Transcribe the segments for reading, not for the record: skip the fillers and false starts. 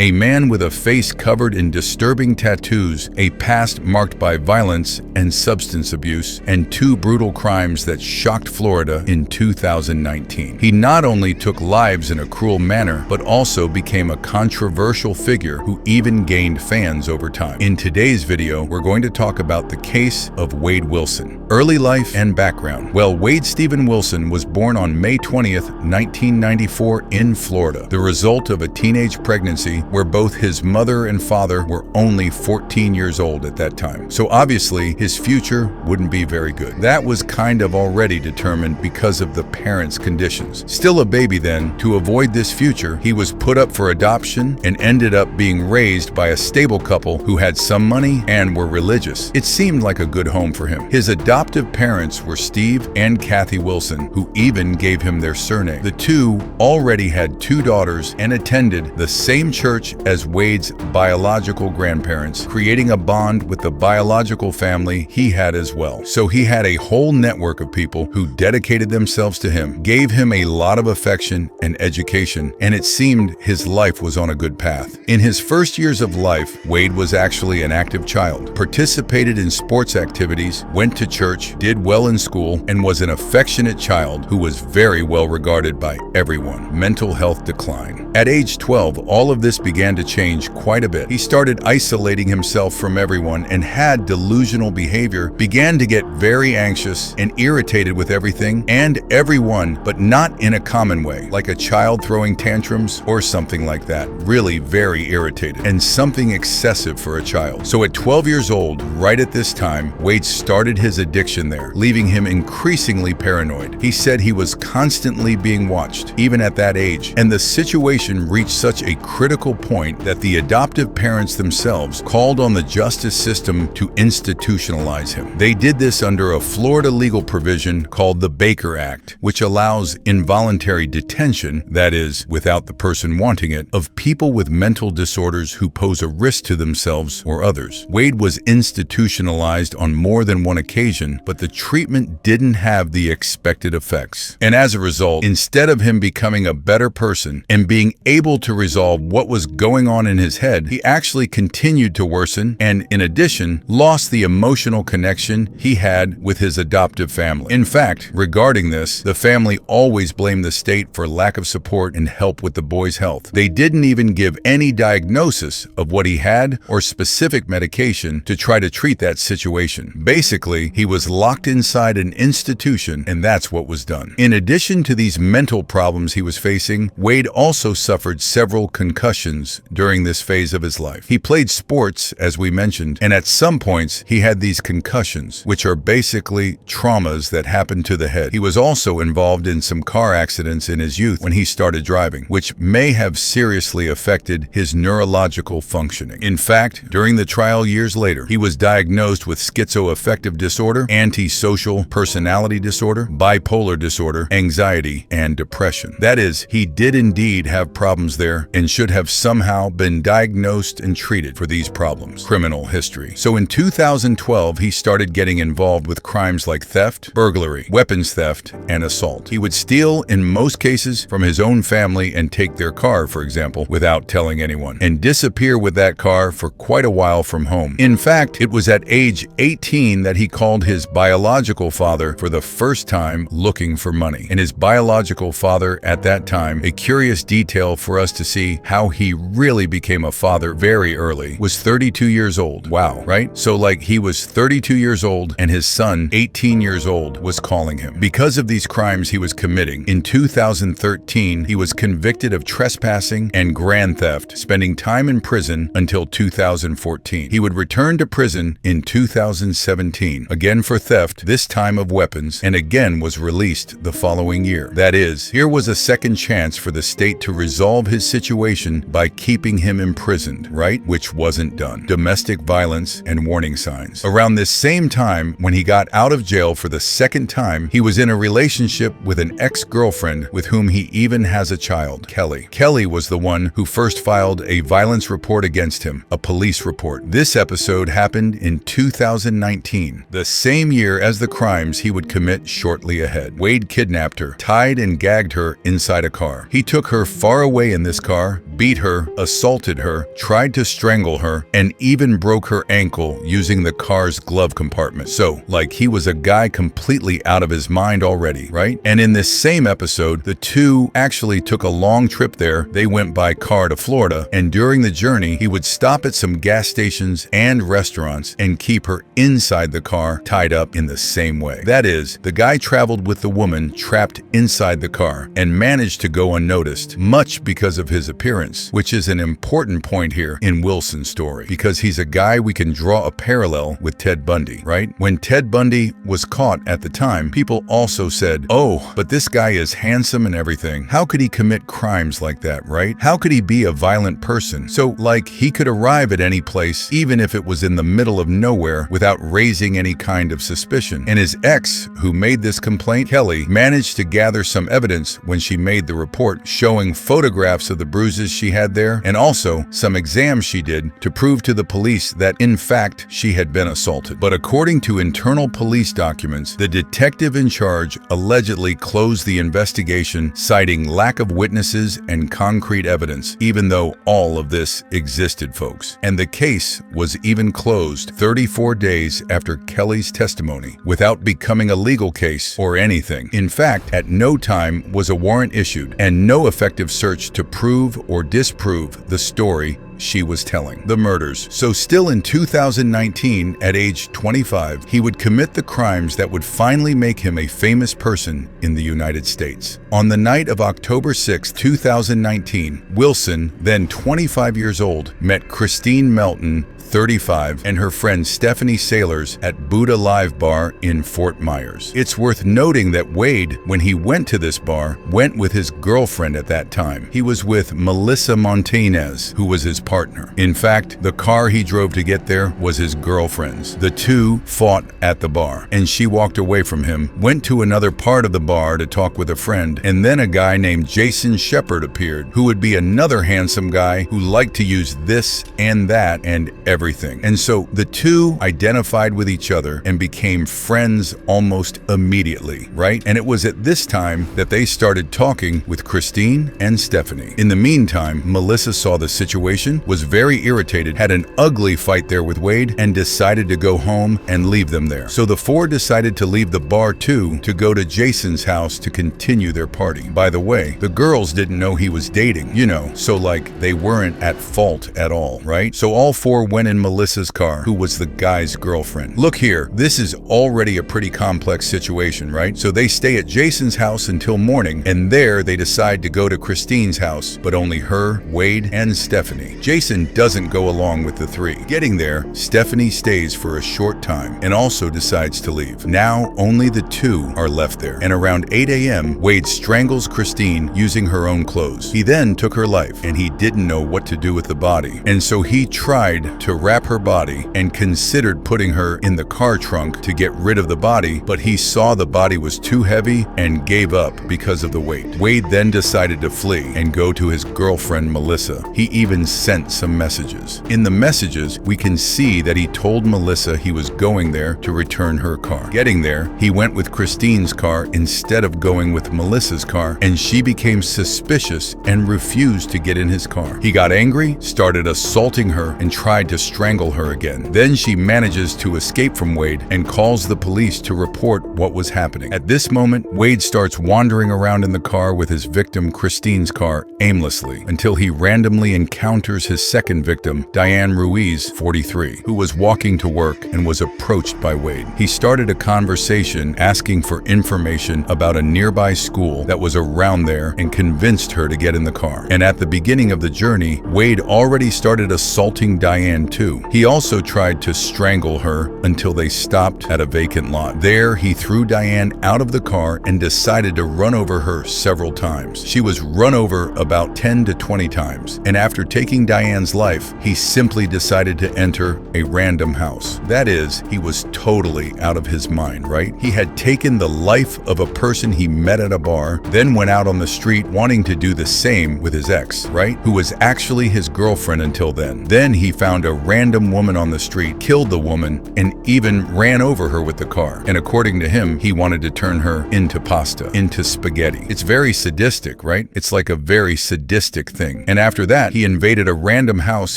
A man with a face covered in disturbing tattoos, a past marked by violence and substance abuse, and two brutal crimes that shocked Florida in 2019. He not only took lives in a cruel manner, but also became a controversial figure who even gained fans over time. In today's video, we're going to talk about the case of Wade Wilson. Early life and background. Well, Wade Stephen Wilson was born on May 20th, 1994 in Florida, the result of a teenage pregnancy where both his mother and father were only 14 years old at that time. So obviously, his future wouldn't be very good. That was kind of already determined because of the parents' conditions. Still a baby then, to avoid this future, he was put up for adoption and ended up being raised by a stable couple who had some money and were religious. It seemed like a good home for him. His adoptive parents were Steve and Kathy Wilson, who even gave him their surname. The two already had two daughters and attended the same church as Wade's biological grandparents, creating a bond with the biological family he had as well. So he had a whole network of people who dedicated themselves to him, gave him a lot of affection and education, and it seemed his life was on a good path. In his first years of life, Wade was actually an active child, participated in sports activities, went to church, did well in school, and was an affectionate child who was very well regarded by everyone. Mental health decline. At age 12, all of this began to change quite a bit. He started isolating himself from everyone and had delusional behavior, began to get very anxious and irritated with everything and everyone, but not in a common way, like a child throwing tantrums or something like that. Really very irritated and something excessive for a child. So at 12 years old, right at this time, Wade started his addiction there, leaving him increasingly paranoid. He said he was constantly being watched, even at that age, and the situation reached such a critical point that the adoptive parents themselves called on the justice system to institutionalize him. They did this under a Florida legal provision called the Baker Act, which allows involuntary detention, that is, without the person wanting it, of people with mental disorders who pose a risk to themselves or others. Wade was institutionalized on more than one occasion, but the treatment didn't have the expected effects. And as a result, instead of him becoming a better person and being able to resolve what was going on in his head, he actually continued to worsen and, in addition, lost the emotional connection he had with his adoptive family. In fact, regarding this, the family always blamed the state for lack of support and help with the boy's health. They didn't even give any diagnosis of what he had or specific medication to try to treat that situation. Basically, he was locked inside an institution, and that's what was done. In addition to these mental problems he was facing, Wade also suffered several concussions during this phase of his life. He played sports, as we mentioned, and at some points he had these concussions, which are basically traumas that happen to the head. He was also involved in some car accidents in his youth when he started driving, which may have seriously affected his neurological functioning. In fact, during the trial years later, he was diagnosed with schizoaffective disorder, antisocial personality disorder, bipolar disorder, anxiety, and depression. That is, he did indeed have problems there and should have somehow been diagnosed and treated for these problems. Criminal history. So in 2012, he started getting involved with crimes like theft, burglary, weapons theft, and assault. He would steal, in most cases, from his own family and take their car, for example, without telling anyone, and disappear with that car for quite a while from home. In fact, it was at age 18 that he called his biological father for the first time looking for money. And his biological father at that time, a curious detail for us to see how he really became a father very early, was 32 years old. Wow, right? So like he was 32 years old and his son, 18 years old, was calling him. Because of these crimes he was committing, in 2013, he was convicted of trespassing and grand theft, spending time in prison until 2014. He would return to prison in 2017, again for theft, this time of weapons, and again was released the following year. That is, here was a second chance for the state to resolve his situation by keeping him imprisoned, right? Which wasn't done. Domestic violence and warning signs. Around this same time, when he got out of jail for the second time, he was in a relationship with an ex-girlfriend with whom he even has a child, Kelly. Kelly was the one who first filed a violence report against him, a police report. This episode happened in 2019, the same year as the crimes he would commit shortly ahead. Wade kidnapped her, tied and gagged her inside a car. He took her far away in this car, beat her her, assaulted her, tried to strangle her, and even broke her ankle using the car's glove compartment. So, like he was a guy completely out of his mind already, right? And in this same episode, the two actually took a long trip there. They went by car to Florida, and during the journey, he would stop at some gas stations and restaurants and keep her inside the car, tied up in the same way. That is, the guy traveled with the woman trapped inside the car and managed to go unnoticed, much because of his appearance, which is an important point here in Wilson's story, because he's a guy we can draw a parallel with Ted Bundy, right? When Ted Bundy was caught at the time, people also said, oh, but this guy is handsome and everything. How could he commit crimes like that, right? How could he be a violent person? So, like, he could arrive at any place, even if it was in the middle of nowhere, without raising any kind of suspicion. And his ex, who made this complaint, Kelly, managed to gather some evidence when she made the report, showing photographs of the bruises she had there, and also some exams she did to prove to the police that, in fact, she had been assaulted. But according to internal police documents, the detective in charge allegedly closed the investigation, citing lack of witnesses and concrete evidence, even though all of this existed, folks. And the case was even closed 34 days after Kelly's testimony, without becoming a legal case or anything. In fact, at no time was a warrant issued, and no effective search to prove or disprove the story she was telling, the murders. So still in 2019, at age 25, he would commit the crimes that would finally make him a famous person in the United States. On the night of October 6, 2019, Wilson, then 25 years old, met Christine Melton, 35, and her friend Stephanie Sailors at Buddha Live Bar in Fort Myers. It's worth noting that Wade, when he went to this bar, went with his girlfriend at that time. He was with Melissa Montanez, who was his partner. In fact, the car he drove to get there was his girlfriend's. The two fought at the bar, and she walked away from him, went to another part of the bar to talk with a friend, and then a guy named Jason Shepard appeared, who would be another handsome guy who liked to use this and that and everything. And so the two identified with each other and became friends almost immediately, right? And it was at this time that they started talking with Christine and Stephanie. In the meantime, Melissa saw the situation, was very irritated, had an ugly fight there with Wade, and decided to go home and leave them there. So the four decided to leave the bar too, to go to Jason's house to continue their party. By the way, the girls didn't know he was dating, you know, so like they weren't at fault at all, right? So all four went in Melissa's car, who was the guy's girlfriend. Look here, this is already a pretty complex situation, right? So they stay at Jason's house until morning, and there they decide to go to Christine's house, but only her, Wade, and Stephanie. Jason doesn't go along with the three. Getting there, Stephanie stays for a short time and also decides to leave. Now only the two are left there, and around 8 a.m., Wade strangles Christine using her own clothes. He then took her life, and he didn't know what to do with the body, and so he tried to wrap her body and considered putting her in the car trunk to get rid of the body, but he saw the body was too heavy and gave up because of the weight. Wade then decided to flee and go to his girlfriend Melissa. He even sent some messages. In the messages, we can see that he told Melissa he was going there to return her car. Getting there, he went with Christine's car instead of going with Melissa's car, and she became suspicious and refused to get in his car. He got angry, started assaulting her, and tried to strangle her again. Then she manages to escape from Wade and calls the police to report what was happening. At this moment, Wade starts wandering around in the car with his victim Christine's car aimlessly until he randomly encounters his second victim, Diane Ruiz, 43, who was walking to work and was approached by Wade. He started a conversation asking for information about a nearby school that was around there and convinced her to get in the car. And at the beginning of the journey, Wade already started assaulting Diane too. He also tried to strangle her until they stopped at a vacant lot. There, he threw Diane out of the car and decided to run over her several times. She was run over about 10 to 20 times, and after taking Diane's life, he simply decided to enter a random house. That is, because he was totally out of his mind, right? He had taken the life of a person he met at a bar, then went out on the street wanting to do the same with his ex, right? Who was actually his girlfriend until then. Then he found a random woman on the street, killed the woman, and even ran over her with the car. And according to him, he wanted to turn her into pasta, into spaghetti. It's very sadistic, right? It's like a very sadistic thing. And after that, he invaded a random house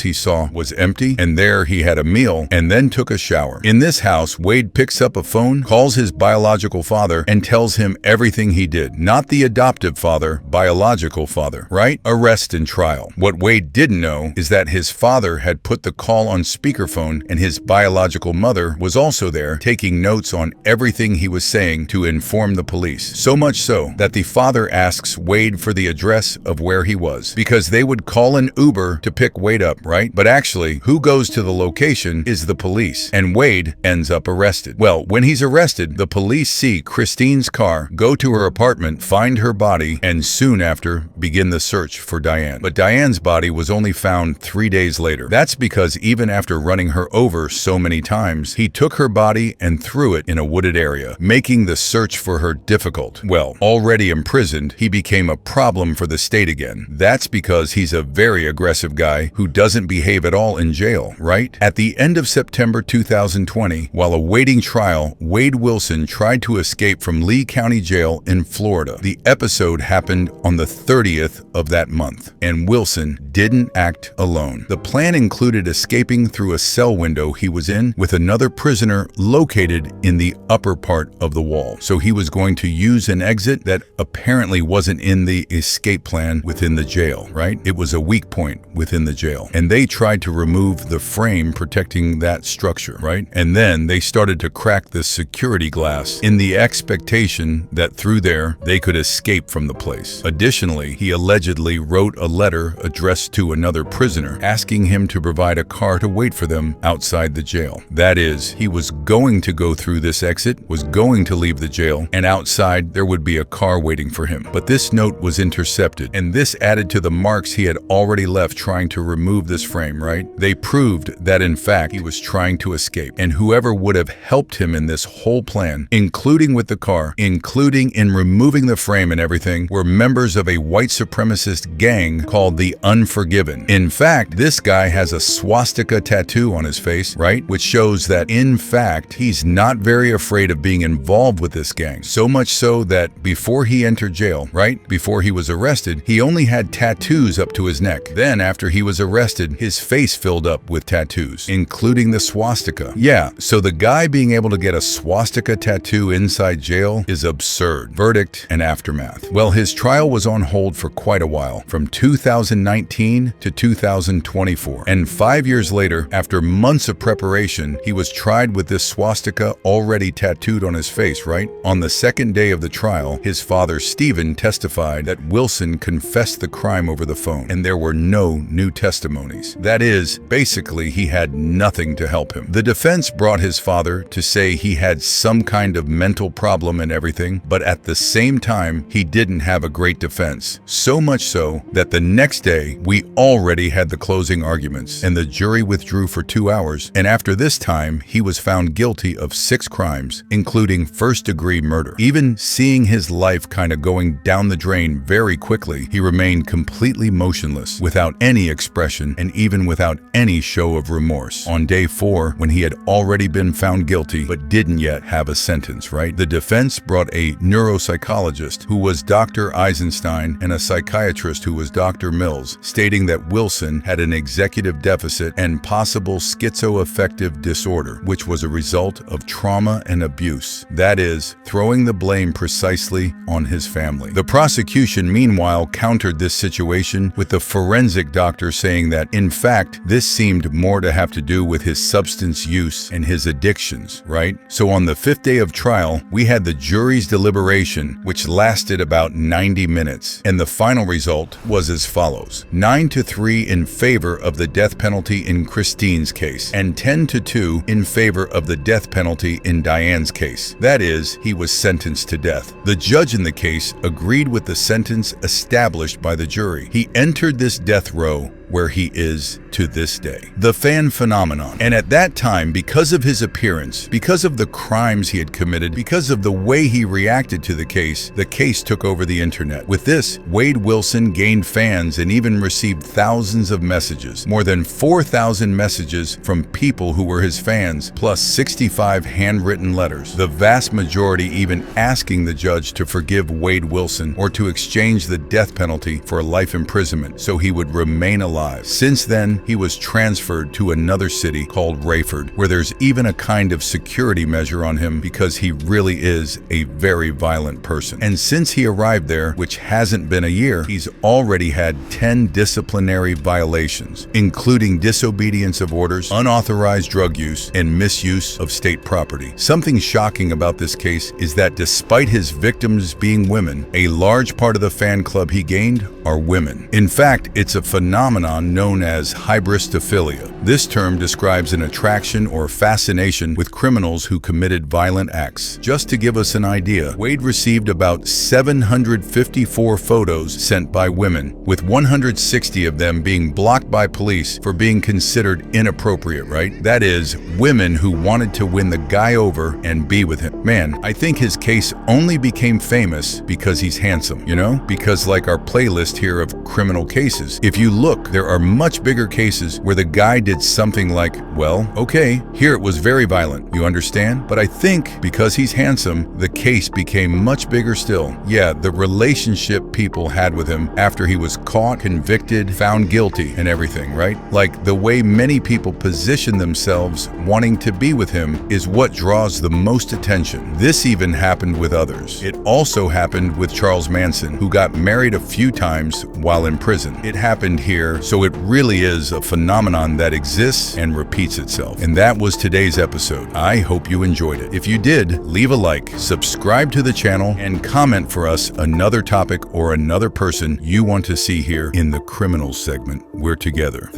he saw was empty, and there he had a meal and then took a shower. In this house, Wade picks up a phone, calls his biological father, and tells him everything he did. Not the adoptive father, biological father, right? Arrest and trial. What Wade didn't know is that his father had put the call on speakerphone, and his biological mother was also there, taking notes on everything he was saying to inform the police. So much so that the father asks Wade for the address of where he was, because they would call an Uber to pick Wade up, right? But actually, who goes to the location is the police, and Wade ends up arrested. Well, when he's arrested, the police see Christine's car, go to her apartment, find her body, and soon after begin the search for Diane. But Diane's body was only found 3 days later. That's because even after running her over so many times, he took her body and threw it in a wooded area, making the search for her difficult. Well, already imprisoned, he became a problem for the state again. That's because he's a very aggressive guy who doesn't behave at all in jail, right? At the end of September 2020, while awaiting trial, Wade Wilson tried to escape from Lee County Jail in Florida. The episode happened on the 30th of that month, and Wilson didn't act alone. The plan included escaping through a cell window he was in with another prisoner located in the upper part of the wall. So he was going to use an exit that apparently wasn't in the escape plan within the jail, right? It was a weak point within the jail. And they tried to remove the frame protecting that structure, right? And then they started to crack the security glass in the expectation that through there they could escape from the place. Additionally, he allegedly wrote a letter addressed to another prisoner asking him to provide a car to wait for them outside the jail. That is, he was going to go through this exit, was going to leave the jail, and outside there would be a car waiting for him. But this note was intercepted, and this added to the marks he had already left trying to remove this frame, right? They proved that in fact he was trying to escape, and whoever would have helped him in this whole plan, including with the car, including in removing the frame and everything, were members of a white supremacist gang called the Unforgiven. In fact, this guy has a swastika tattoo on his face, right? Which shows that in fact he's not very afraid of being involved with this gang. So much so that before he entered jail, right? Before he was arrested, he only had tattoos up to his neck. Then after he was arrested, his face filled up with tattoos, including the swastika. Yeah, so the guy being able to get a swastika tattoo inside jail is absurd. Verdict and aftermath. Well, his trial was on hold for quite a while, from 2019 to 2024. And 5 years later, after months of preparation, he was tried with this swastika already tattooed on his face, right? On the second day of the trial, his father, Stephen, testified that Wilson confessed the crime over the phone, and there were no new testimonies. That is, basically, he had nothing to help him. The defense brought his father to say he had some kind of mental problem and everything, but at the same time, he didn't have a great defense. So much so that the next day, we already had the closing arguments, and the jury withdrew for 2 hours, and after this time, he was found guilty of 6 crimes, including first-degree murder. Even seeing his life kind of going down the drain very quickly, he remained completely motionless, without any expression, and even without any show of remorse. On day 4, when he had already been found guilty, but didn't yet have a sentence, right? The defense brought a neuropsychologist who was Dr. Eisenstein and a psychiatrist who was Dr. Mills, stating that Wilson had an executive deficit and possible schizoaffective disorder, which was a result of trauma and abuse. That is, throwing the blame precisely on his family. The prosecution, meanwhile, countered this situation with the forensic doctor saying that, in fact, this seemed more to have to do with his substance use and his addictions, right? So on the 5th day of trial, we had the jury's deliberation, which lasted about 90 minutes, and the final result was as follows: 9-3 in favor of the death penalty in Christine's case, and 10-2 in favor of the death penalty in Diane's case. That is, he was sentenced to death. The judge in the case agreed with the sentence established by the jury. He entered this death row where he is to this day. The fan phenomenon. And at that time, because of his appearance, because of the crimes he had committed, because of the way he reacted to the case took over the internet. With this, Wade Wilson gained fans and even received thousands of messages. More than 4,000 messages from people who were his fans, plus 65 handwritten letters. The vast majority even asking the judge to forgive Wade Wilson or to exchange the death penalty for life imprisonment so he would remain alive. Since then, he was transferred to another city called Rayford, where there's even a kind of security measure on him because he really is a very violent person. And since he arrived there, which hasn't been a year, he's already had 10 disciplinary violations, including disobedience of orders, unauthorized drug use, and misuse of state property. Something shocking about this case is that despite his victims being women, a large part of the fan club he gained are women. In fact, it's a phenomenon known as hybristophilia. This term describes an attraction or fascination with criminals who committed violent acts. Just to give us an idea, Wade received about 754 photos sent by women, with 160 of them being blocked by police for being considered inappropriate, right? That is, women who wanted to win the guy over and be with him. Man, I think his case only became famous because he's handsome, you know? Because like our playlist here of criminal cases, if you look, there are much bigger cases where the guy did something like, well, okay, here it was very violent, you understand? But I think because he's handsome, the case became much bigger still. Yeah, the relationship people had with him after he was caught, convicted, found guilty, and everything, right? Like the way many people position themselves wanting to be with him is what draws the most attention. This even happened with others. It also happened with Charles Manson, who got married a few times while in prison. It happened here, so it really is a phenomenon that exists and repeats itself. And that was today's episode. I hope you enjoyed it. If you did, leave a like, subscribe to the channel, and comment for us another topic or another person you want to see here in the criminal segment. We're together.